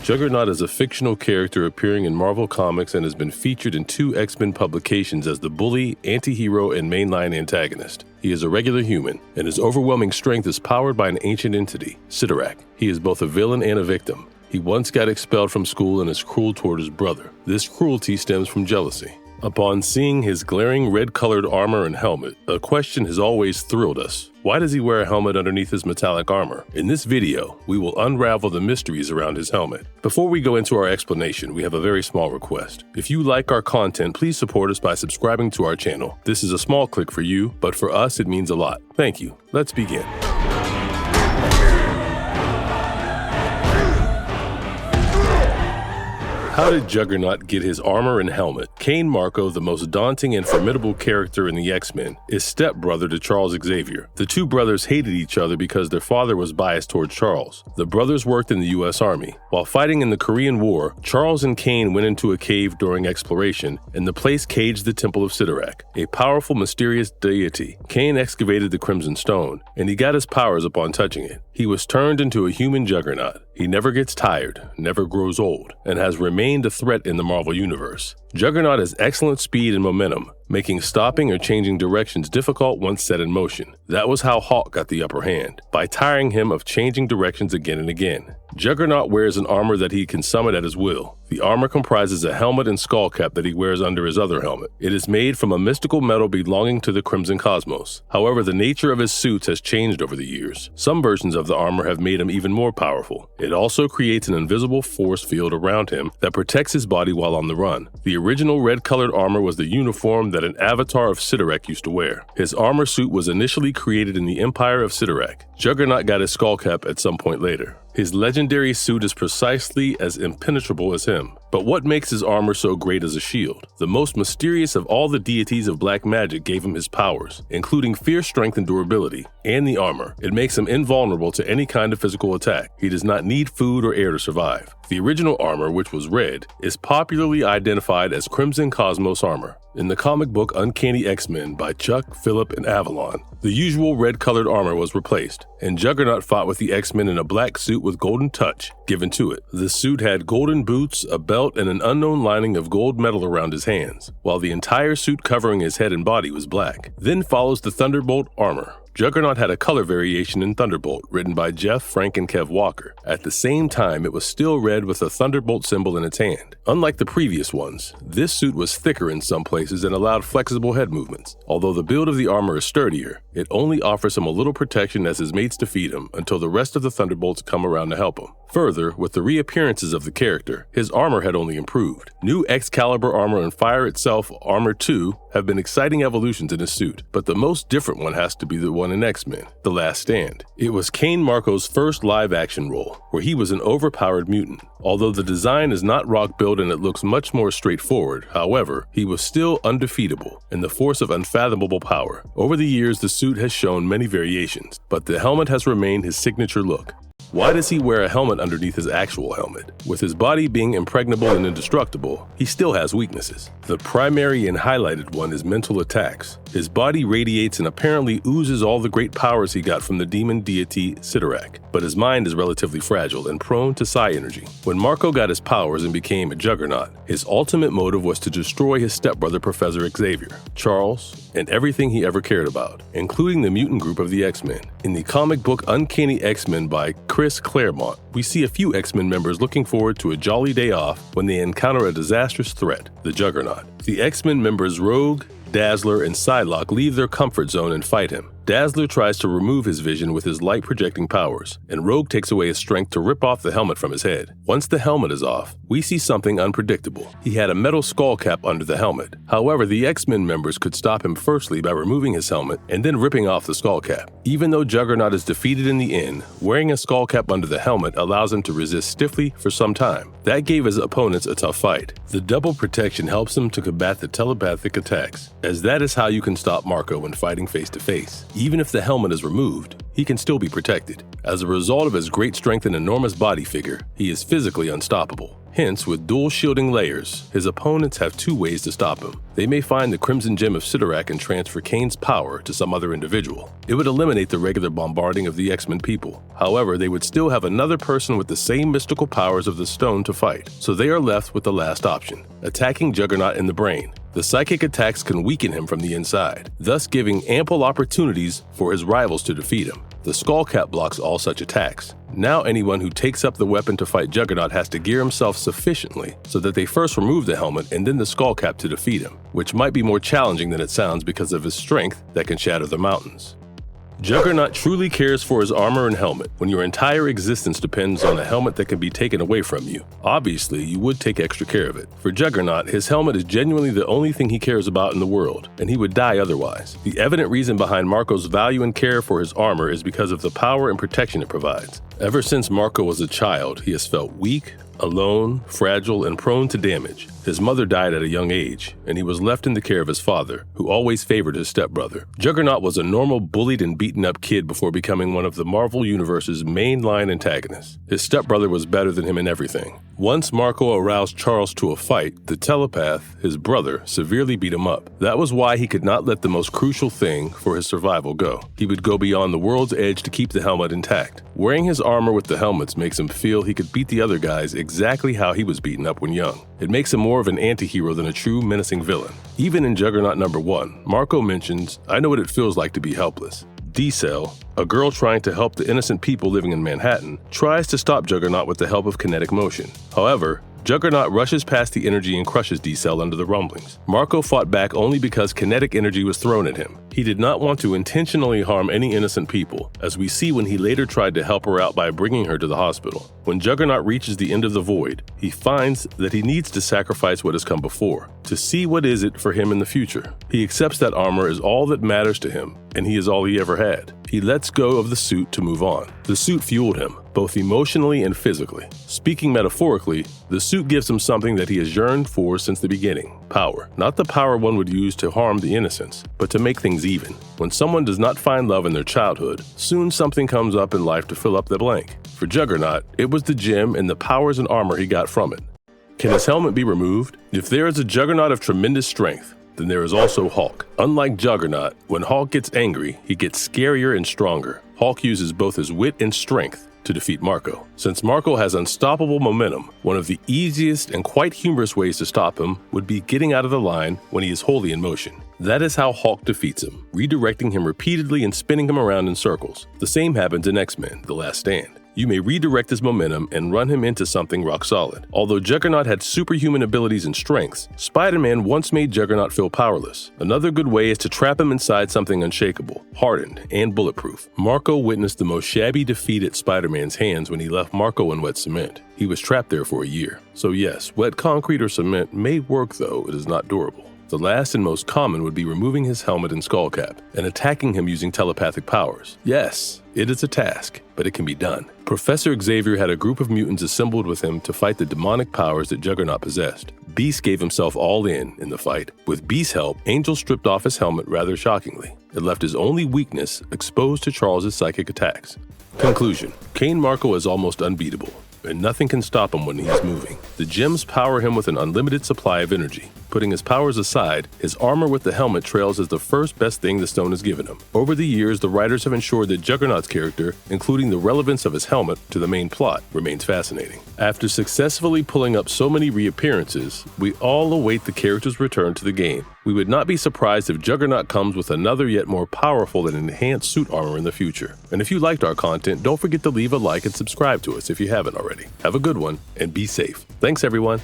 Juggernaut is a fictional character appearing in Marvel Comics and has been featured in 2 X-Men publications as the bully, anti-hero, and mainline antagonist. He is a regular human, and his overwhelming strength is powered by an ancient entity, Cyttorak. He is both a villain and a victim. He once got expelled from school and is cruel toward his brother. This cruelty stems from jealousy. Upon seeing his glaring red-colored armor and helmet, a question has always thrilled us. Why does he wear a helmet underneath his metallic armor? In this video, we will unravel the mysteries around his helmet. Before we go into our explanation, we have a very small request. If you like our content, please support us by subscribing to our channel. This is a small click for you, but for us it means a lot. Thank you. Let's begin. How did Juggernaut get his armor and helmet? Cain Marko, the most daunting and formidable character in the X-Men, is stepbrother to Charles Xavier. The 2 brothers hated each other because their father was biased towards Charles. The brothers worked in the U.S. Army. While fighting in the Korean War, Charles and Cain went into a cave during exploration, and the place caged the Temple of Cyttorak, a powerful, mysterious deity. Cain excavated the Crimson Stone, and he got his powers upon touching it. He was turned into a human Juggernaut. He never gets tired, never grows old, and has remained a threat in the Marvel Universe. Juggernaut has excellent speed and momentum, making stopping or changing directions difficult once set in motion. That was how Hulk got the upper hand, by tiring him of changing directions again and again. Juggernaut wears an armor that he can summon at his will. The armor comprises a helmet and skull cap that he wears under his other helmet. It is made from a mystical metal belonging to the Crimson Cosmos. However, the nature of his suits has changed over the years. Some versions of the armor have made him even more powerful. It also creates an invisible force field around him that protects his body while on the run. The original red-colored armor was the uniform that an avatar of Cyttorak used to wear. His armor suit was initially created in the Empire of Cyttorak. Juggernaut got his skull cap at some point later. His legendary suit is precisely as impenetrable as him. But what makes his armor so great as a shield? The most mysterious of all the deities of black magic gave him his powers, including fierce strength and durability, and the armor. It makes him invulnerable to any kind of physical attack. He does not need food or air to survive. The original armor, which was red, is popularly identified as Crimson Cosmos armor. In the comic book Uncanny X-Men by Chuck, Phillip, and Avalon, the usual red-colored armor was replaced, and Juggernaut fought with the X-Men in a black suit with golden touch given to it. The suit had golden boots, a belt, and an unknown lining of gold metal around his hands, while the entire suit covering his head and body was black. Then follows the Thunderbolt armor. Juggernaut had a color variation in Thunderbolt, written by Jeff, Frank, and Kev Walker. At the same time, it was still red with a Thunderbolt symbol in its hand. Unlike the previous ones, this suit was thicker in some places and allowed flexible head movements. Although the build of the armor is sturdier, it only offers him a little protection as his mates defeat him until the rest of the Thunderbolts come around to help him. Further, with the reappearances of the character, his armor had only improved. New Excalibur armor and Fire itself Armor 2 have been exciting evolutions in his suit, but the most different one has to be the one in X-Men, The Last Stand. It was Cain Marko's first live-action role, where he was an overpowered mutant. Although the design is not rock-built and it looks much more straightforward, however, he was still undefeatable and the force of unfathomable power. Over the years, the suit has shown many variations, but the helmet has remained his signature look. Why does he wear a helmet underneath his actual helmet? With his body being impregnable and indestructible, he still has weaknesses. The primary and highlighted one is mental attacks. His body radiates and apparently oozes all the great powers he got from the demon deity Cyttorak, but his mind is relatively fragile and prone to psi energy. When Marko got his powers and became a Juggernaut, his ultimate motive was to destroy his stepbrother Professor Xavier, Charles, and everything he ever cared about, including the mutant group of the X-Men. In the comic book Uncanny X-Men by Chris Claremont, we see a few X-Men members looking forward to a jolly day off when they encounter a disastrous threat, the Juggernaut. The X-Men members Rogue, Dazzler, and Psylocke leave their comfort zone and fight him. Dazzler tries to remove his vision with his light-projecting powers, and Rogue takes away his strength to rip off the helmet from his head. Once the helmet is off, we see something unpredictable. He had a metal skull cap under the helmet. However, the X-Men members could stop him firstly by removing his helmet and then ripping off the skull cap. Even though Juggernaut is defeated in the end, wearing a skull cap under the helmet allows him to resist stiffly for some time. That gave his opponents a tough fight. The double protection helps him to combat the telepathic attacks, as that is how you can stop Marko when fighting face-to-face. Even if the helmet is removed, he can still be protected. As a result of his great strength and enormous body figure, he is physically unstoppable. Hence, with dual shielding layers, his opponents have two ways to stop him. They may find the Crimson Gem of Cyttorak and transfer Kane's power to some other individual. It would eliminate the regular bombarding of the X-Men people. However, they would still have another person with the same mystical powers of the stone to fight, so they are left with the last option, attacking Juggernaut in the brain. The psychic attacks can weaken him from the inside, thus giving ample opportunities for his rivals to defeat him. The Skullcap blocks all such attacks. Now anyone who takes up the weapon to fight Juggernaut has to gear himself sufficiently so that they first remove the helmet and then the Skullcap to defeat him, which might be more challenging than it sounds because of his strength that can shatter the mountains. Juggernaut truly cares for his armor and helmet when your entire existence depends on a helmet that can be taken away from you. Obviously, you would take extra care of it. For Juggernaut, his helmet is genuinely the only thing he cares about in the world, and he would die otherwise. The evident reason behind Marco's value and care for his armor is because of the power and protection it provides. Ever since Marco was a child, he has felt weak, alone, fragile, and prone to damage. His mother died at a young age, and he was left in the care of his father, who always favored his stepbrother. Juggernaut was a normal, bullied and beaten up kid before becoming one of the Marvel Universe's mainline antagonists. His stepbrother was better than him in everything. Once Marco aroused Charles to a fight, the telepath, his brother, severely beat him up. That was why he could not let the most crucial thing for his survival go. He would go beyond the world's edge to keep the helmet intact. Wearing his armor with the helmets makes him feel he could beat the other guys exactly how he was beaten up when young. It makes him more of an anti-hero than a true menacing villain. Even in Juggernaut number 1, Marco mentions, "I know what it feels like to be helpless." D-Cell, a girl trying to help the innocent people living in Manhattan, tries to stop Juggernaut with the help of kinetic motion. However, Juggernaut rushes past the energy and crushes D-Cell under the rumblings. Marco fought back only because kinetic energy was thrown at him. He did not want to intentionally harm any innocent people, as we see when he later tried to help her out by bringing her to the hospital. When Juggernaut reaches the end of the void, he finds that he needs to sacrifice what has come before, to see what is it for him in the future. He accepts that armor is all that matters to him, and he is all he ever had. He lets go of the suit to move on. The suit fueled him, both emotionally and physically. Speaking metaphorically, the suit gives him something that he has yearned for since the beginning: power. Not the power one would use to harm the innocents, but to make things even. When someone does not find love in their childhood, soon something comes up in life to fill up the blank. For Juggernaut, it was the gem and the powers and armor he got from it. Can his helmet be removed? If there is a Juggernaut of tremendous strength, then there is also Hulk. Unlike Juggernaut, when Hulk gets angry, he gets scarier and stronger. Hulk uses both his wit and strength to defeat Marco. Since Marco has unstoppable momentum, one of the easiest and quite humorous ways to stop him would be getting out of the line when he is wholly in motion. That is how Hulk defeats him, redirecting him repeatedly and spinning him around in circles. The same happens in X-Men: The Last Stand. You may redirect his momentum and run him into something rock solid. Although Juggernaut had superhuman abilities and strengths, Spider-Man once made Juggernaut feel powerless. Another good way is to trap him inside something unshakable, hardened, and bulletproof. Marco witnessed the most shabby defeat at Spider-Man's hands when he left Marco in wet cement. He was trapped there for a year. So yes, wet concrete or cement may work, though it is not durable. The last and most common would be removing his helmet and skullcap and attacking him using telepathic powers. Yes, it is a task, but it can be done. Professor Xavier had a group of mutants assembled with him to fight the demonic powers that Juggernaut possessed. Beast gave himself all in the fight. With Beast's help, Angel stripped off his helmet rather shockingly. It left his only weakness exposed to Charles' psychic attacks. Conclusion: Kane Marco is almost unbeatable, and nothing can stop him when he is moving. The gems power him with an unlimited supply of energy. Putting his powers aside, his armor with the helmet trails as the first best thing the stone has given him. Over the years, the writers have ensured that Juggernaut's character, including the relevance of his helmet to the main plot, remains fascinating. After successfully pulling up so many reappearances, we all await the character's return to the game. We would not be surprised if Juggernaut comes with another yet more powerful and enhanced suit armor in the future. And if you liked our content, don't forget to leave a like and subscribe to us if you haven't already. Have a good one, and be safe. Thanks, everyone.